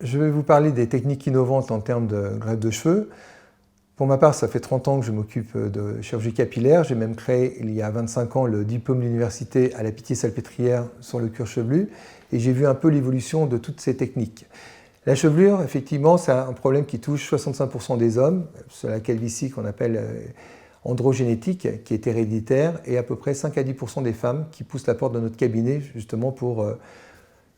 Je vais vous parler des techniques innovantes en termes de greffe de cheveux. Pour ma part, ça fait 30 ans que je m'occupe de chirurgie capillaire. J'ai même créé, il y a 25 ans, le diplôme d'université à la Pitié-Salpêtrière sur le cuir chevelu. Et j'ai vu un peu l'évolution de toutes ces techniques. La chevelure, effectivement, c'est un problème qui touche 65% des hommes. C'est la calvitie qu'on appelle androgénétique, qui est héréditaire, et à peu près 5 à 10% des femmes qui poussent la porte de notre cabinet, justement pour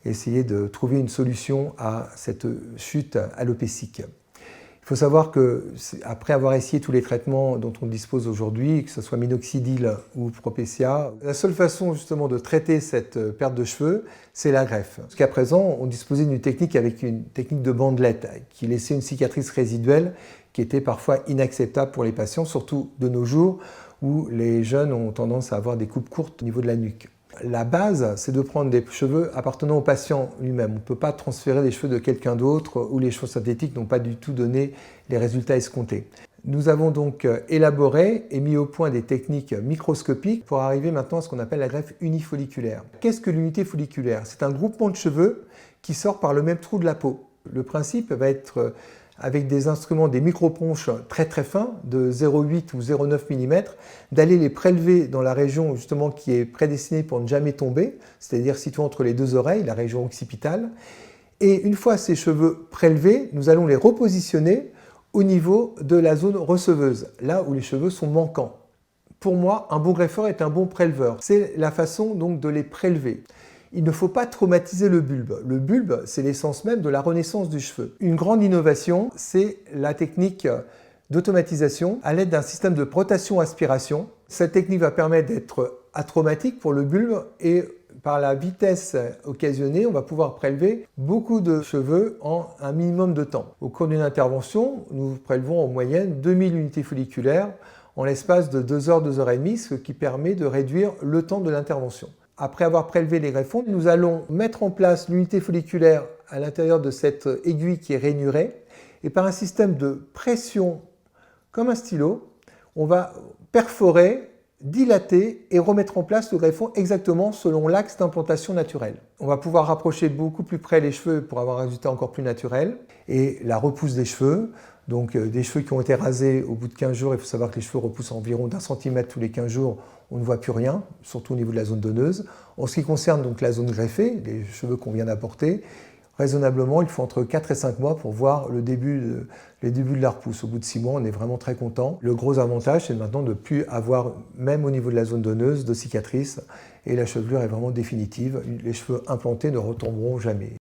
essayer de trouver une solution à cette chute alopécique. Il faut savoir qu'après avoir essayé tous les traitements dont on dispose aujourd'hui, que ce soit minoxidil ou Propecia, la seule façon justement de traiter cette perte de cheveux, c'est la greffe. Jusqu'à présent, on disposait d'une technique avec une technique de bandelette qui laissait une cicatrice résiduelle qui était parfois inacceptable pour les patients, surtout de nos jours où les jeunes ont tendance à avoir des coupes courtes au niveau de la nuque. La base, c'est de prendre des cheveux appartenant au patient lui-même. On ne peut pas transférer les cheveux de quelqu'un d'autre ou les cheveux synthétiques n'ont pas du tout donné les résultats escomptés. Nous avons donc élaboré et mis au point des techniques microscopiques pour arriver maintenant à ce qu'on appelle la greffe unifolliculaire. Qu'est-ce que l'unité folliculaire? C'est un groupement de cheveux qui sort par le même trou de la peau. Le principe va être avec des instruments, des microponches très très fins, de 0,8 ou 0,9 mm, d'aller les prélever dans la région justement qui est prédestinée pour ne jamais tomber, c'est-à-dire située entre les deux oreilles, la région occipitale. Et une fois ces cheveux prélevés, nous allons les repositionner au niveau de la zone receveuse, là où les cheveux sont manquants. Pour moi, un bon greffeur est un bon préleveur. C'est la façon donc de les prélever. Il ne faut pas traumatiser le bulbe. Le bulbe, c'est l'essence même de la renaissance du cheveu. Une grande innovation, c'est la technique d'automatisation à l'aide d'un système de rotation-aspiration. Cette technique va permettre d'être atraumatique pour le bulbe et par la vitesse occasionnée, on va pouvoir prélever beaucoup de cheveux en un minimum de temps. Au cours d'une intervention, nous prélevons en moyenne 2000 unités folliculaires en l'espace de 2 heures, 2 heures et demie, ce qui permet de réduire le temps de l'intervention. Après avoir prélevé les greffons, nous allons mettre en place l'unité folliculaire à l'intérieur de cette aiguille qui est rainurée et par un système de pression comme un stylo, on va perforer, dilater et remettre en place le greffon exactement selon l'axe d'implantation naturel. On va pouvoir rapprocher beaucoup plus près les cheveux pour avoir un résultat encore plus naturel et la repousse des cheveux. Donc des cheveux qui ont été rasés au bout de 15 jours, il faut savoir que les cheveux repoussent environ d'1 centimètre tous les 15 jours, on ne voit plus rien, surtout au niveau de la zone donneuse. En ce qui concerne donc la zone greffée, les cheveux qu'on vient d'apporter, raisonnablement, il faut entre 4 et 5 mois pour voir les débuts de la repousse. Au bout de 6 mois, on est vraiment très content. Le gros avantage, c'est maintenant de ne plus avoir, même au niveau de la zone donneuse, de cicatrices, et la chevelure est vraiment définitive. Les cheveux implantés ne retomberont jamais.